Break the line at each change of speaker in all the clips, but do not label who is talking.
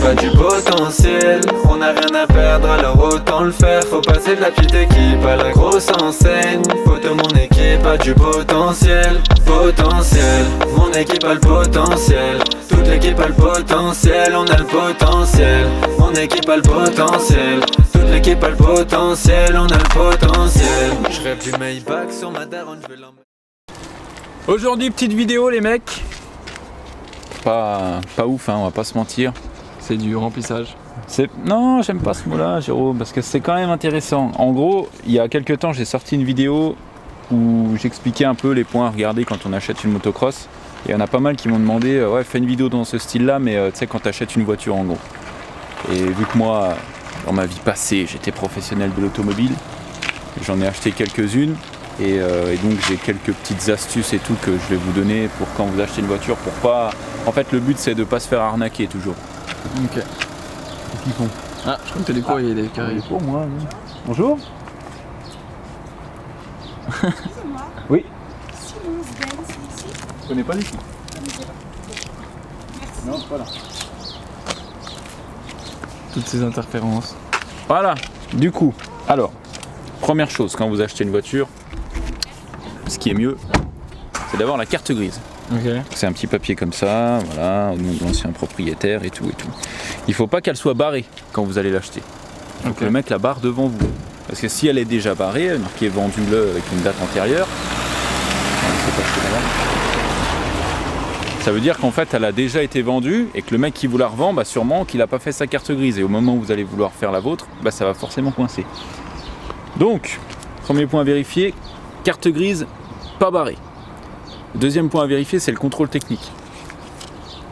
a du potentiel. On n'a rien à perdre alors autant le faire. Faut passer de la petite équipe à la grosse enseigne. Faut que mon équipe a du potentiel. Potentiel, mon équipe a le potentiel. Toute l'équipe a le potentiel, on a le potentiel. Mon équipe a le potentiel. Toute l'équipe a le potentiel, on a le potentiel. Je rêve du Maybach sur ma daronne, je vais l'emmener.
Aujourd'hui, petite vidéo les mecs. Pas ouf, hein, on va pas se mentir.
C'est du remplissage.
Non, j'aime pas ce mot-là, Jérôme, parce que c'est quand même intéressant. En gros, il y a quelques temps, j'ai sorti une vidéo où j'expliquais un peu les points à regarder quand on achète une motocross. Et il y en a pas mal qui m'ont demandé, ouais, fais une vidéo dans ce style-là, mais tu sais, quand tu achètes une voiture en gros. Et vu que moi, dans ma vie passée, j'étais professionnel de l'automobile, j'en ai acheté quelques-unes. Et donc j'ai quelques petites astuces et tout que je vais vous donner pour quand vous achetez une voiture, pour pas... En fait, le but c'est de pas se faire arnaquer toujours.
Ok. Qu'est-ce qu'ils font? Ah, je crois que t'as des courriers, les carrés.
Pour moi, oui. Bonjour.
Excusez-moi.
Oui.
Silence Ben, c'est ici?
Je connais pas du tout.
Merci.
Non, voilà.
Toutes ces interférences.
Voilà. Du coup, alors, première chose, quand vous achetez une voiture, ce qui est mieux, c'est d'avoir la carte grise.
Ok.
C'est un petit papier comme ça, voilà, au nom de l'ancien propriétaire et tout et tout. Il faut pas qu'elle soit barrée quand vous allez l'acheter. Il faut que le mec la barre devant vous. Parce que si elle est déjà barrée, marqué vendu le avec une date antérieure, ça veut dire qu'en fait elle a déjà été vendue et que le mec qui vous la revend, bah sûrement qu'il n'a pas fait sa carte grise. Et au moment où vous allez vouloir faire la vôtre, bah ça va forcément coincer. Donc, premier point à vérifier, carte grise pas barrée. Deuxième point à vérifier, c'est le contrôle technique.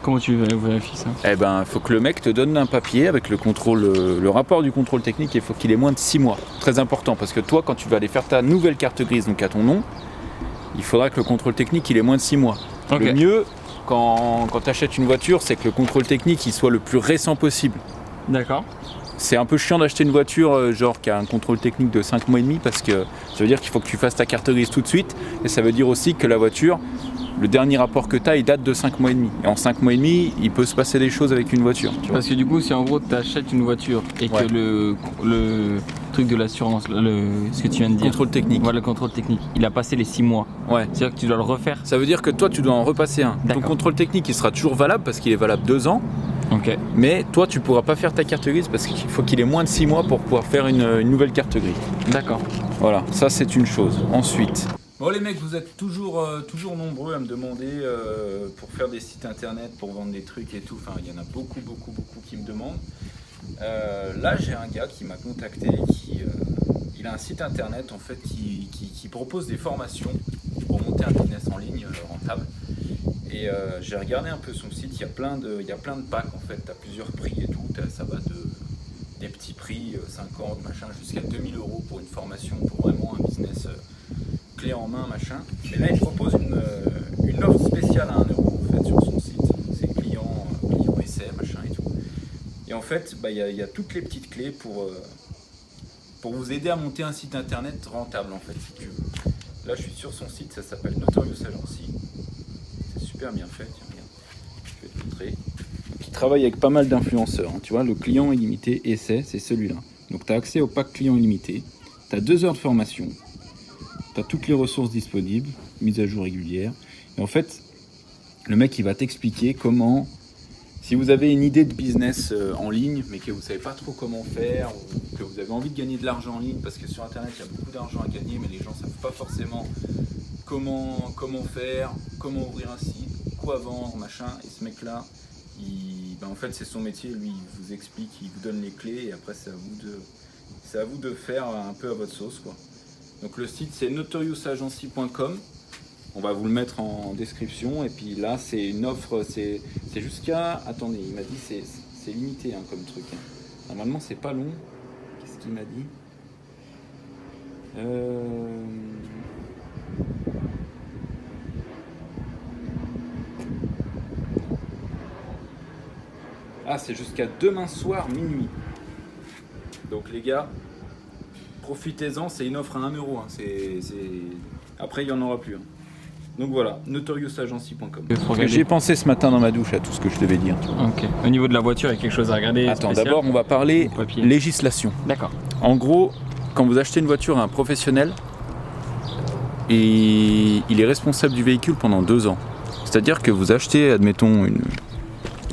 Comment tu vérifies ça?
Eh ben, il faut que le mec te donne un papier avec le contrôle, le rapport du contrôle technique, et il faut qu'il ait moins de 6 mois. Très important, parce que toi, quand tu vas aller faire ta nouvelle carte grise, donc à ton nom, il faudra que le contrôle technique il ait moins de 6 mois.
Ok.
Le mieux, quand tu achètes une voiture, c'est que le contrôle technique il soit le plus récent possible.
D'accord.
C'est un peu chiant d'acheter une voiture genre qui a un contrôle technique de 5 mois et demi, parce que ça veut dire qu'il faut que tu fasses ta carte grise tout de suite, et ça veut dire aussi que la voiture, le dernier rapport que tu as, il date de 5 mois et demi. Et en 5 mois et demi, il peut se passer des choses avec une voiture. Tu vois.
Parce que du coup, si en gros tu achètes une voiture et
Ouais.
que le truc de l'assurance, ce que tu viens de dire,
Contrôle technique.
voilà, le contrôle technique, il a passé les 6 mois.
Ouais.
C'est-à-dire que tu dois le refaire.
Ça veut dire que toi, tu dois en repasser un. Ton
D'accord.
contrôle technique, il sera toujours valable parce qu'il est valable 2 ans.
Ok.
Mais toi, tu pourras pas faire ta carte grise parce qu'il faut qu'il ait moins de 6 mois pour pouvoir faire une nouvelle carte grise.
D'accord.
Voilà, ça c'est une chose. Ensuite... Bon les mecs, vous êtes toujours nombreux à me demander pour faire des sites internet, pour vendre des trucs et tout. Enfin, il y en a beaucoup qui me demandent. Là, j'ai un gars qui m'a contacté, il a un site internet en fait qui propose des formations pour monter un business en ligne rentable. Et j'ai regardé un peu son site, il y a plein de packs en fait, tu as plusieurs prix et tout, ça va des petits prix, 50, machin, jusqu'à 2000 € pour une formation, pour vraiment un business clé en main, machin. Et là, il propose une offre spéciale à 1 € en fait, sur son site, c'est client essai, machin et tout. Et en fait, bah, y a toutes les petites clés pour vous aider à monter un site internet rentable en fait, si tu veux. Là, je suis sur son site, ça s'appelle Notorious Agency. C'est super bien fait, tiens, regarde. Je vais te montrer. Donc, il travaille avec pas mal d'influenceurs. Hein. Tu vois, le client illimité essai, c'est celui-là. Donc, tu as accès au pack client illimité. Tu as 2 heures de formation. Tu as toutes les ressources disponibles, mise à jour régulière. Et en fait, le mec, il va t'expliquer comment, si vous avez une idée de business en ligne, mais que vous ne savez pas trop comment faire, ou que vous avez envie de gagner de l'argent en ligne, parce que sur Internet, il y a beaucoup d'argent à gagner, mais les gens ne savent pas forcément comment faire, comment ouvrir un site, quoi vendre, machin. Et ce mec-là, en fait, c'est son métier. Lui, il vous explique, il vous donne les clés, et après, c'est à vous de faire un peu à votre sauce, quoi. Donc le site, c'est notoriousagency.com. On va vous le mettre en description. Et puis là, c'est une offre, c'est jusqu'à... Attendez, il m'a dit c'est limité hein, comme truc. Hein. Normalement, c'est pas long. Qu'est-ce qu'il m'a dit Ah, c'est jusqu'à demain soir, minuit. Donc les gars, profitez-en, c'est une offre à 1 €. Hein. Après, il n'y en aura plus. Hein. Donc voilà, notoriousagency.com.
J'ai pensé ce matin dans ma douche à tout ce que je devais dire. Tu vois.
Ok. Au niveau de la voiture, il y a quelque chose à regarder.
Attends,
spécial
d'abord on va parler
Au papier.
législation.
D'accord.
En gros, quand vous achetez une voiture à un professionnel, il est responsable du véhicule pendant 2 ans. C'est-à-dire que vous achetez, admettons,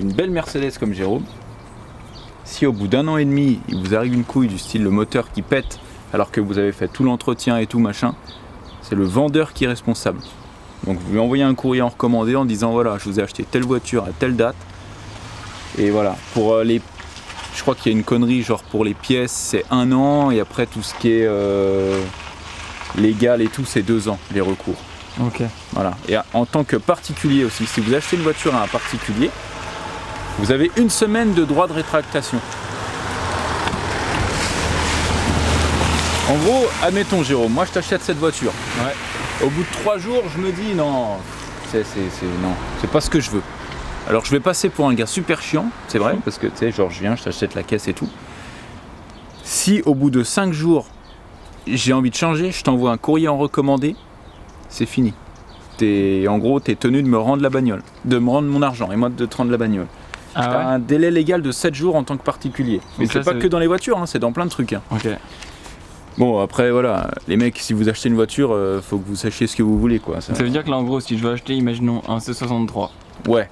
une belle Mercedes comme Jérôme. Si au bout d'1 an et demi, il vous arrive une couille du style le moteur qui pète alors que vous avez fait tout l'entretien et tout machin, c'est le vendeur qui est responsable. Donc vous lui envoyez un courrier en recommandé en disant voilà, je vous ai acheté telle voiture à telle date. Et voilà, pour je crois qu'il y a une connerie, genre pour les pièces c'est 1 an et après tout ce qui est légal et tout c'est 2 ans les recours.
Ok.
Voilà. Et en tant que particulier aussi, si vous achetez une voiture à un particulier, vous avez 1 semaine de droit de rétractation. En gros, admettons Jérôme, moi je t'achète cette voiture.
Ouais.
Au bout de 3 jours, je me dis non, c'est pas ce que je veux. Alors je vais passer pour un gars super chiant, c'est vrai, parce que tu sais, genre je viens, je t'achète la caisse et tout. Si au bout de 5 jours, j'ai envie de changer, je t'envoie un courrier en recommandé, c'est fini. En gros, t'es tenu de me rendre la bagnole, de me rendre mon argent et moi de te rendre la bagnole.
Ah
T'as
ouais.
un délai légal de 7 jours en tant que particulier. Mais
Donc
c'est
là,
pas
c'est-
que dans les voitures, hein, c'est dans plein de trucs. Hein.
Ok.
Bon, après, voilà, les mecs, si vous achetez une voiture, faut que vous sachiez ce que vous voulez, quoi. Ça-
Ça veut dire que là, en gros, si je veux acheter, imaginons un C63,
Ouais,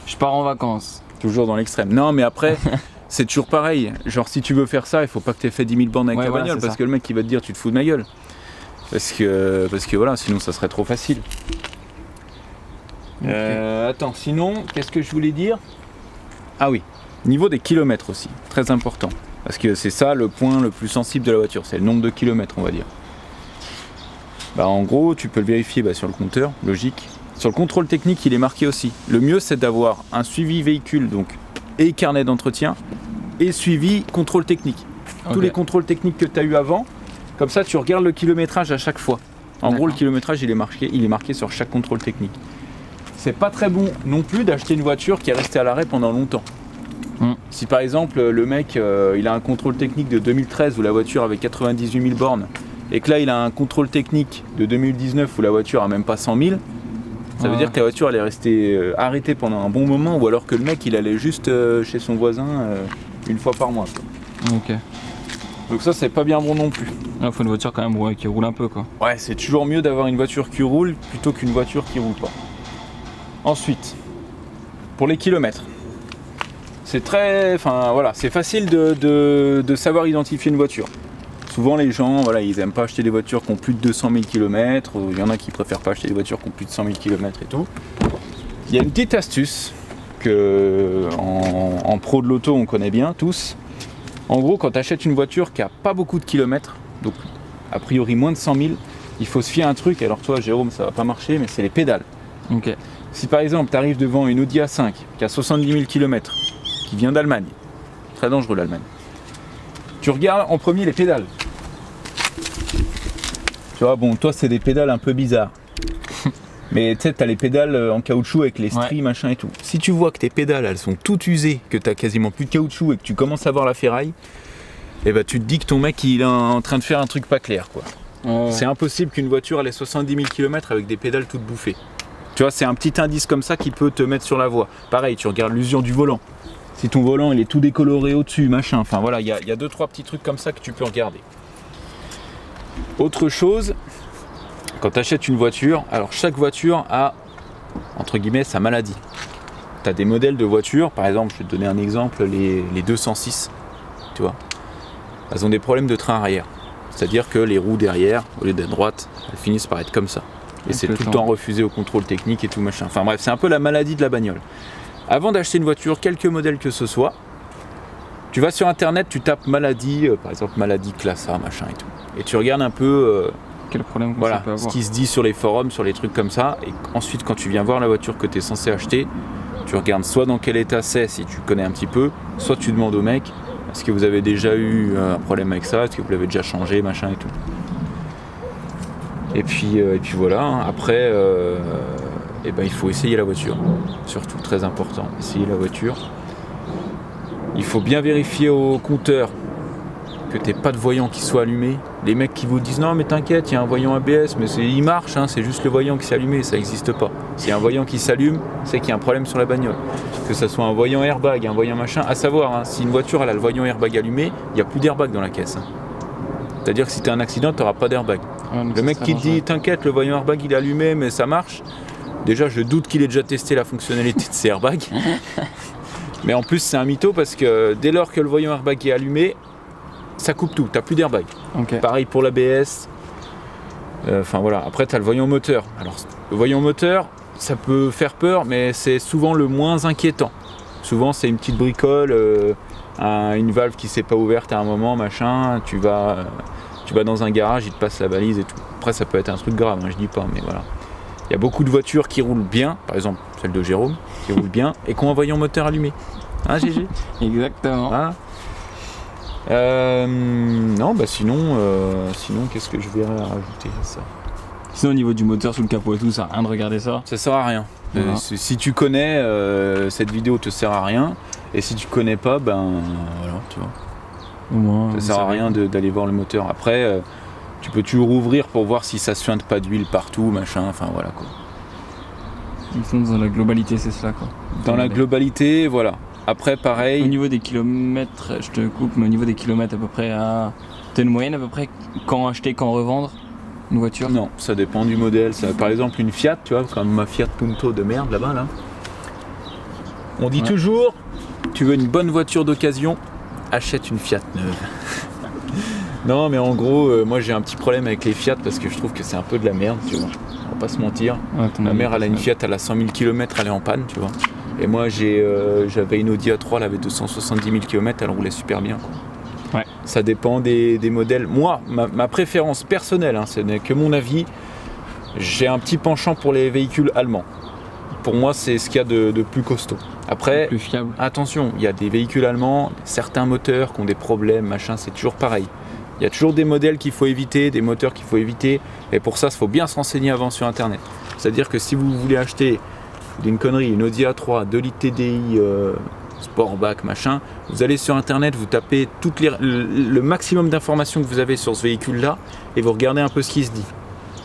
je pars en vacances.
toujours dans l'extrême. Non, mais après, c'est toujours pareil. Genre, si tu veux faire ça, il faut pas que tu aies fait 10 000 bornes avec
Ouais,
ta
voilà,
bagnole,
c'est
parce
ça.
que le mec, il va te dire, tu te fous de ma gueule. Parce que voilà, sinon, ça serait trop facile. Attends, sinon, qu'est-ce que je voulais dire? Ah oui, niveau des kilomètres aussi, très important. Parce que c'est ça le point le plus sensible de la voiture, c'est le nombre de kilomètres, on va dire. Bah, en gros, tu peux le vérifier sur le compteur, logique. Sur le contrôle technique, il est marqué aussi. Le mieux, c'est d'avoir un suivi véhicule, donc et carnet d'entretien, et suivi contrôle technique. Tous
Ok.
les contrôles techniques que tu as eu avant, comme ça, tu regardes le kilométrage à chaque fois. En gros,
D'accord.
le kilométrage, il est marqué sur chaque contrôle technique. C'est pas très bon non plus d'acheter une voiture qui est restée à l'arrêt pendant longtemps. Si par exemple le mec il a un contrôle technique de 2013 où la voiture avait 98 000 bornes et que là il a un contrôle technique de 2019 où la voiture a même pas 100 000, ça veut
Ouais.
dire que la voiture elle est restée arrêtée pendant un bon moment ou alors que le mec il allait juste chez son voisin une fois par mois. Quoi.
Ok.
Donc ça c'est pas bien bon non plus.
Là, faut une voiture quand même ouais, qui roule un peu, quoi.
Ouais, c'est toujours mieux d'avoir une voiture qui roule plutôt qu'une voiture qui roule pas. Ensuite, pour les kilomètres. C'est c'est facile de savoir identifier une voiture. Souvent les gens, voilà, ils aiment pas acheter des voitures qui ont plus de 200 000 km, ou il y en a qui préfèrent pas acheter des voitures qui ont plus de 100 000 km et tout. Il y a une petite astuce que en pro de l'auto on connaît bien tous. En gros, quand tu achètes une voiture qui a pas beaucoup de kilomètres, donc a priori moins de 100 000, il faut se fier à un truc. Alors toi Jérôme, ça va pas marcher, mais c'est les pédales.
Ok.
Si par exemple tu arrives devant une Audi A5 qui a 70 000 km, qui vient d'Allemagne, très dangereux l'Allemagne, tu regardes en premier les pédales. Tu vois, bon, toi c'est des pédales un peu bizarres. Mais tu sais, t'as les pédales en caoutchouc avec les stries, machin et tout. Si tu vois que tes pédales elles sont toutes usées, que t'as quasiment plus de caoutchouc et que tu commences à voir la ferraille, et bah tu te dis que ton mec il est en train de faire un truc pas clair, quoi. C'est impossible qu'une voiture elle ait 70 000 km avec des pédales toutes bouffées. Tu vois, c'est un petit indice comme ça qui peut te mettre sur la voie. Pareil, tu regardes l'usure du volant. Si ton volant il est tout décoloré au-dessus, machin, enfin voilà, il y a 2-3 petits trucs comme ça que tu peux regarder. Autre chose, quand tu achètes une voiture, alors chaque voiture a, entre guillemets, sa maladie. Tu as des modèles de voitures, par exemple, je vais te donner un exemple, les 206, tu vois. Elles ont des problèmes de train arrière. C'est-à-dire que les roues derrière, au lieu d'être droites, elles finissent par être comme ça. Et c'est tout le temps refusé au contrôle technique et tout machin. Enfin bref, c'est un peu la maladie de la bagnole. Avant d'acheter une voiture, quelque modèle que ce soit, tu vas sur internet, tu tapes maladie, par exemple maladie classe A, machin et tout. Et tu regardes un peu
Quel problème ça
voilà,
peut
ce
avoir.
qui se dit sur les forums, sur les trucs comme ça. Et ensuite, quand tu viens voir la voiture que tu es censé acheter, tu regardes soit dans quel état c'est, si tu connais un petit peu, soit tu demandes au mec, est-ce que vous avez déjà eu un problème avec ça, est-ce que vous l'avez déjà changé, machin et tout. Et puis voilà, après, il faut essayer la voiture. Surtout, très important, essayer la voiture. Il faut bien vérifier au compteur que t'aies pas de voyant qui soit allumé. Les mecs qui vous disent non mais t'inquiète, il y a un voyant ABS, mais il marche, hein, c'est juste le voyant qui s'est allumé, ça n'existe pas. S'il y a un voyant qui s'allume, c'est qu'il y a un problème sur la bagnole. Que ça soit un voyant airbag, un voyant machin, à savoir, hein, si une voiture elle a le voyant airbag allumé, il n'y a plus d'airbag dans la caisse. Hein. C'est-à-dire que si tu as un accident, tu n'auras pas d'airbag.
Ouais,
Le mec qui te dit t'inquiète, le voyant airbag il est allumé mais ça marche, déjà je doute qu'il ait déjà testé la fonctionnalité de ces airbags. Mais en plus c'est un mytho parce que dès lors que le voyant airbag est allumé, ça coupe tout, t'as plus d'airbag.
Ok.
Pareil pour l'ABS. Enfin voilà, après t'as le voyant moteur. Alors le voyant moteur, ça peut faire peur, mais c'est souvent le moins inquiétant. Souvent c'est une petite bricole, une valve qui s'est pas ouverte à un moment, machin, tu vas dans un garage, il te passe la balise et tout. Après ça peut être un truc grave, hein, je dis pas, mais voilà. Il y a beaucoup de voitures qui roulent bien, par exemple celle de Jérôme, qui roule bien et qui ont un voyant moteur allumé. Hein GG?
Exactement.
Voilà. Non, bah sinon qu'est-ce que je verrais à rajouter à ça?
Sinon au niveau du moteur sous le capot et tout, ça sert à rien de regarder ça.
Ça sert à rien.
Voilà.
Si tu connais, cette vidéo te sert à rien. Et si tu connais pas, ben voilà, tu vois.
Au moins.
Ça sert à rien d'aller voir le moteur. Après, tu peux toujours ouvrir pour voir si ça suinte pas d'huile partout, machin. Enfin voilà quoi.
Ils sont dans la globalité, c'est cela quoi.
Dans la globalité, voilà. Après,
Au
pareil.
niveau des kilomètres, je te coupe, mais au niveau des kilomètres à peu près, t'as une moyenne à peu près quand acheter, quand revendre une voiture?
Non, ça dépend du modèle. Ça, par exemple, une Fiat, tu vois, comme ma Fiat Punto de merde là-bas, là. On dit toujours, tu veux une bonne voiture d'occasion, achète une Fiat neuve. Non, mais en gros, moi j'ai un petit problème avec les Fiat parce que je trouve que c'est un peu de la merde, tu vois. On va pas se mentir.
Ouais,
Ma mère, elle a une Fiat, elle a 100 000 km, elle est en panne, tu vois. Et moi, j'avais une Audi A3, elle avait 270 000 km, elle roulait super bien, quoi.
Ouais.
Ça dépend des modèles. Moi, ma préférence personnelle, hein, ce n'est que mon avis, j'ai un petit penchant pour les véhicules allemands. Pour moi, c'est ce qu'il y a de plus costaud. Après,
plus fiable.
attention, il y a des véhicules allemands, certains moteurs qui ont des problèmes, machin, c'est toujours pareil. Il y a toujours des modèles qu'il faut éviter, des moteurs qu'il faut éviter, et pour ça, il faut bien se renseigner avant sur Internet. C'est-à-dire que si vous voulez acheter une connerie, une Audi A3, 2 litres TDI, Sportback, machin, vous allez sur Internet, vous tapez le maximum d'informations que vous avez sur ce véhicule-là, et vous regardez un peu ce qui se dit.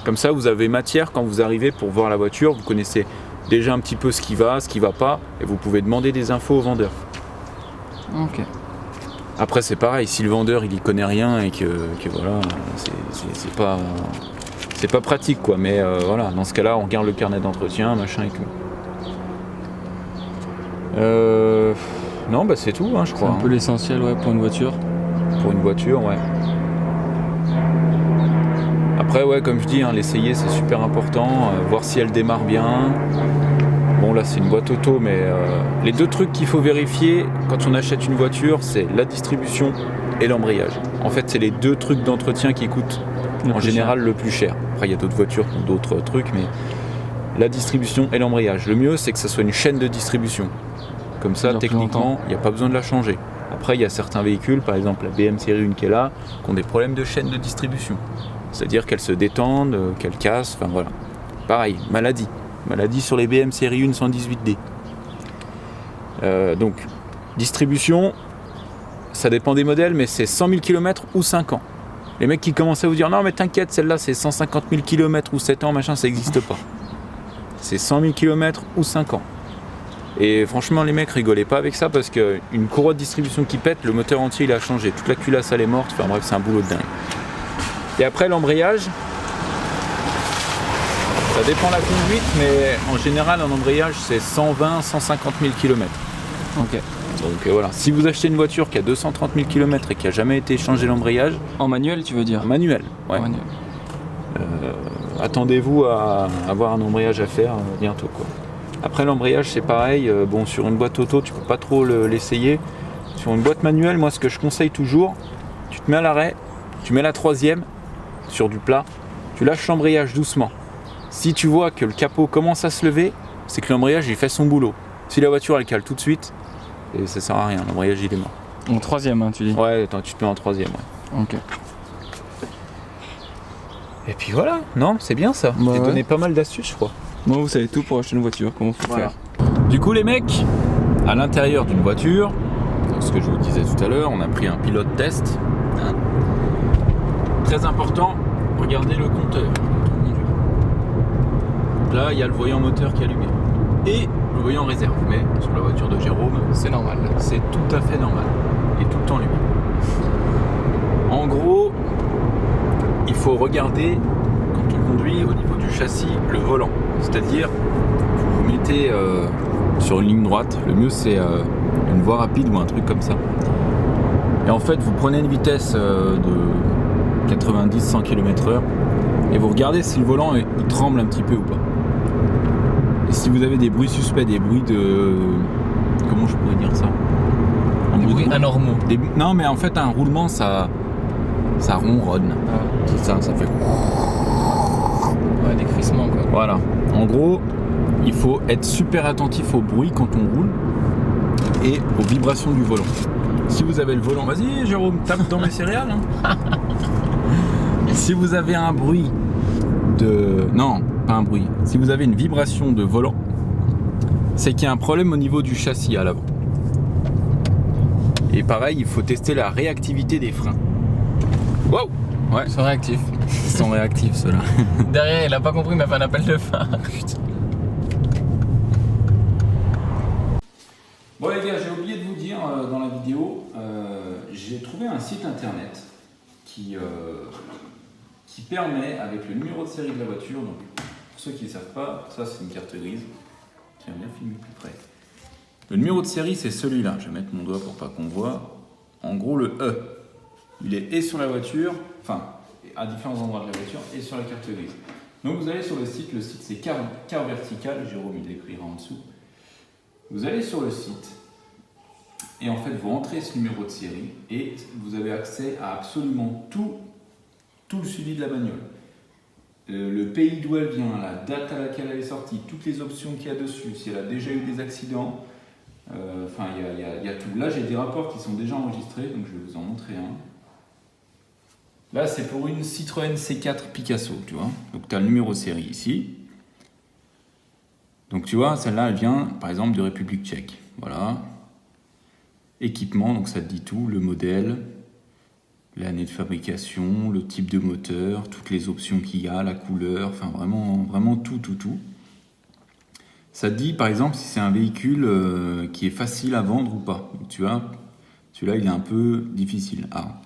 Comme ça, vous avez matière quand vous arrivez pour voir la voiture, vous connaissez déjà un petit peu ce qui va pas, et vous pouvez demander des infos au vendeur.
Ok.
Après c'est pareil, si le vendeur il y connaît rien et que voilà, c'est pas pratique quoi, mais voilà, dans ce cas-là on regarde le carnet d'entretien, machin et tout. Non bah c'est tout hein, je
C'est
crois.
un peu l'essentiel ouais, pour une voiture.
Pour une voiture, ouais. Après ouais comme je dis, hein, l'essayer c'est super important, voir si elle démarre bien. Bon là c'est une boîte auto mais les deux trucs qu'il faut vérifier quand on achète une voiture c'est la distribution et l'embrayage. En fait c'est les deux trucs d'entretien qui coûtent en général le plus cher. Après il y a d'autres voitures qui ont d'autres trucs mais la distribution et l'embrayage. Le mieux c'est que ça soit une chaîne de distribution. Comme ça techniquement il n'y a pas besoin de la changer. Après il y a certains véhicules, par exemple la BM série 1 qui est là, qui ont des problèmes de chaîne de distribution. C'est-à-dire qu'elles se détendent, qu'elles cassent, enfin voilà. Pareil, maladie sur les BM série 1 118D. Donc, distribution, ça dépend des modèles, mais c'est 100 000 km ou 5 ans. Les mecs qui commencent à vous dire, non mais t'inquiète, celle-là c'est 150 000 km ou 7 ans, machin, ça n'existe pas. C'est 100 000 km ou 5 ans. Et franchement, les mecs rigolaient pas avec ça parce qu'une courroie de distribution qui pète, le moteur entier il a changé, toute la culasse elle est morte, enfin bref, c'est un boulot de dingue. Et après, l'embrayage, ça dépend la conduite, mais en général, un embrayage, c'est 120 150 000 km.
Ok.
Donc voilà, si vous achetez une voiture qui a 230 000 km et qui n'a jamais été changé l'embrayage,
En manuel, tu veux dire?
en manuel, ouais.
En manuel.
Attendez-vous à avoir un embrayage à faire bientôt, quoi. Après, l'embrayage, c'est pareil. Bon, sur une boîte auto, tu peux pas trop l'essayer. Sur une boîte manuelle, moi, ce que je conseille toujours, tu te mets à l'arrêt, tu mets la troisième sur du plat, tu lâches l'embrayage doucement. Si tu vois que le capot commence à se lever, c'est que l'embrayage il fait son boulot. Si la voiture elle cale tout de suite, et ça sert à rien, l'embrayage il est mort.
En troisième, hein, tu dis?
Ouais, attends, tu te mets en troisième, ouais.
Ok.
Et puis voilà, non, c'est bien ça.
Bah
J'ai
ouais.
donné pas mal d'astuces, je crois.
Bon, vous savez tout pour acheter une voiture, comment faut
Voilà.
faire.
Du coup, les mecs, à l'intérieur d'une voiture, ce que je vous disais tout à l'heure, on a pris un pilote test Très important, regardez le compteur. Là, il y a le voyant moteur qui est allumé. Et le voyant réserve. Mais sur la voiture de Jérôme,
C'est normal.
c'est tout à fait normal. Et tout le temps allumé. En gros, il faut regarder, quand on conduit, au niveau du châssis, le volant. C'est-à-dire, vous vous mettez sur une ligne droite. Le mieux, c'est une voie rapide ou un truc comme ça. Et en fait, vous prenez une vitesse de 90-100 km/h et vous regardez si le volant il tremble un petit peu ou pas. Et si vous avez des bruits suspects, des bruits de... Comment je pourrais dire ça?
Des bruits anormaux.
Non, mais en fait, un roulement, ça ronronne.
Ah.
C'est ça, ça fait...
Ouais, des crissements quoi.
Voilà. En gros, il faut être super attentif au bruit quand on roule et aux vibrations du volant. Si vous avez le volant, vas-y Jérôme, tape dans mes céréales. Hein. Si vous avez un bruit de... Non, pas un bruit. Si vous avez une vibration de volant, c'est qu'il y a un problème au niveau du châssis à l'avant. Et pareil, il faut tester la réactivité des freins. Wow! Ouais,
Ils sont réactifs.
ils sont réactifs ceux-là.
Derrière, il a pas compris, il m'a fait un appel de phare.
Bon les gars, j'ai oublié de vous dire dans la vidéo, j'ai trouvé un site internet qui permet, avec le numéro de série de la voiture, donc pour ceux qui ne savent pas, ça c'est une carte grise, tiens bien filmer plus près. Le numéro de série c'est celui-là, je vais mettre mon doigt pour pas qu'on voit. En gros le E, il est et sur la voiture, enfin à différents endroits de la voiture et sur la carte grise. Donc vous allez sur le site c'est car vertical, Jérôme il l'écrira en dessous. Vous allez sur le site et en fait vous rentrez ce numéro de série et vous avez accès à absolument tout le suivi de la bagnole. Le pays d'où elle vient, la date à laquelle elle est sortie, toutes les options qu'il y a dessus, si elle a déjà eu des accidents, enfin il y a tout. Là j'ai des rapports qui sont déjà enregistrés, donc je vais vous en montrer un. Là c'est pour une Citroën C4 Picasso, tu vois. Donc tu as le numéro de série ici. Donc tu vois, celle-là, elle vient, par exemple, de République tchèque. Voilà. Équipement, donc ça te dit tout, le modèle, l'année de fabrication, le type de moteur, toutes les options qu'il y a, la couleur, enfin vraiment tout. Ça te dit, par exemple, si c'est un véhicule qui est facile à vendre ou pas. Donc, tu vois, celui-là, il est un peu difficile. Ah.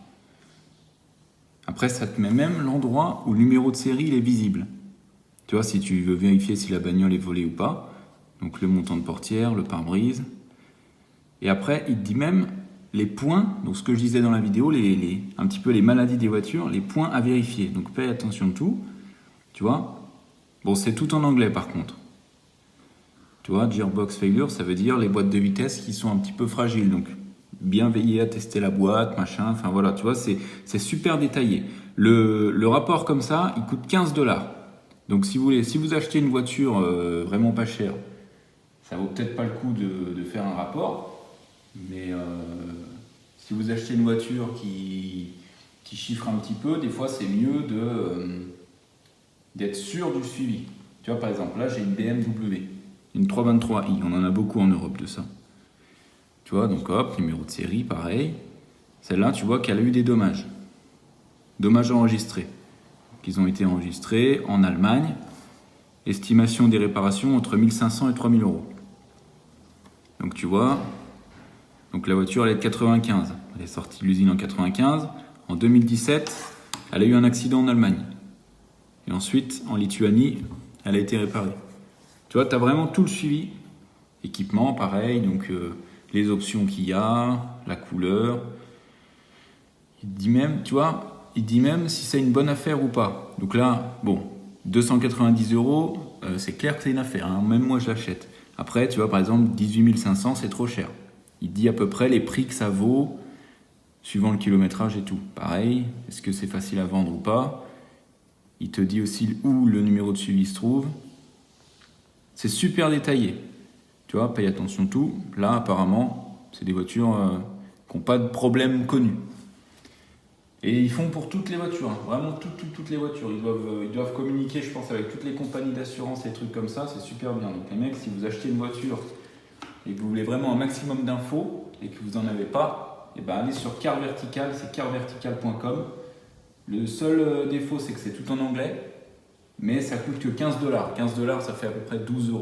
Après, ça te met même l'endroit où le numéro de série il est visible. Tu vois, si tu veux vérifier si la bagnole est volée ou pas, donc le montant de portière, le pare-brise. Et après, il te dit même les points, donc ce que je disais dans la vidéo, un petit peu les maladies des voitures, les points à vérifier. Donc fais attention de tout, tu vois. Bon, c'est tout en anglais par contre. Tu vois, gearbox failure, ça veut dire les boîtes de vitesse qui sont un petit peu fragiles. Donc bien veiller à tester la boîte, machin, enfin voilà, tu vois, c'est super détaillé. Le rapport comme ça, il coûte 15 $. Donc si vous achetez une voiture vraiment pas chère, ça vaut peut-être pas le coup de faire un rapport, mais si vous achetez une voiture qui chiffre un petit peu, des fois c'est mieux d'être sûr du suivi. Tu vois, par exemple, là j'ai une BMW, une 323i, on en a beaucoup en Europe de ça. Tu vois, donc hop, numéro de série, pareil. Celle-là, tu vois qu'elle a eu des dommages. Dommages enregistrés. Ils ont été enregistrés en Allemagne. Estimation des réparations entre 1500 et 3000 €. Donc tu vois, donc la voiture elle est de 95. Elle est sortie de l'usine en 95. En 2017, elle a eu un accident en Allemagne. Et ensuite, en Lituanie, elle a été réparée. Tu vois, tu as vraiment tout le suivi. Équipement, pareil, donc les options qu'il y a, la couleur. Il dit même, tu vois, il dit même si c'est une bonne affaire ou pas. Donc là, bon, 290 €, c'est clair que c'est une affaire, hein. Même moi je l'achète. Après, tu vois, par exemple, 18 500, c'est trop cher. Il dit à peu près les prix que ça vaut, suivant le kilométrage et tout. Pareil, est-ce que c'est facile à vendre ou pas? Il te dit aussi où le numéro de suivi se trouve. C'est super détaillé. Tu vois, paye attention à tout. Là, apparemment, c'est des voitures qui n'ont pas de problème connu. Et ils font pour toutes les voitures, hein. Vraiment toutes les voitures. Ils doivent communiquer, je pense, avec toutes les compagnies d'assurance, les trucs comme ça, c'est super bien. Donc les mecs, si vous achetez une voiture et que vous voulez vraiment un maximum d'infos et que vous n'en avez pas,
et ben allez sur Car Vertical, c'est carvertical.com. Le seul défaut, c'est que c'est tout en anglais, mais ça coûte que 15 $. 15 $, ça fait à peu près 12 €.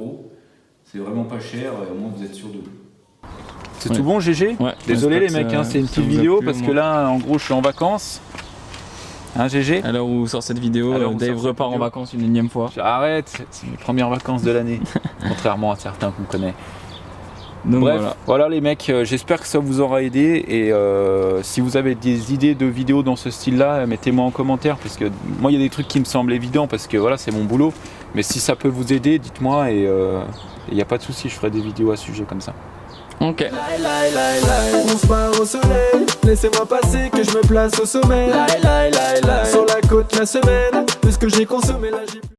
C'est vraiment pas cher, et au moins vous êtes sûr de vous.
C'est tout bon, GG?
Ouais,
Désolé les
j'espère
mecs,
que
hein,
ça-
c'est une
ça
petite
vous a
vidéo
plu,
parce
au
que
moins.
là, en gros, je suis en vacances. Hein, GG?
À l'heure où sort cette vidéo,
À l'heure où
Dave
sort cette
repart en
vidéo.
vacances une énième fois.
Arrête, c'est mes premières vacances de l'année. Contrairement à certains qu'on connaît.
Donc
Bref,
voilà.
voilà les mecs, j'espère que ça vous aura aidé. Et si vous avez des idées de vidéos dans ce style-là, mettez-moi en commentaire. Parce que moi, il y a des trucs qui me semblent évidents parce que voilà, c'est mon boulot. Mais si ça peut vous aider, dites-moi et il n'y a pas de souci, je ferai des vidéos à ce sujet comme ça.
Ok.
On se barre au soleil, laissez-moi passer que je me place au sommet. Sur la côte la semaine, de ce que j'ai consommé là j'ai plus.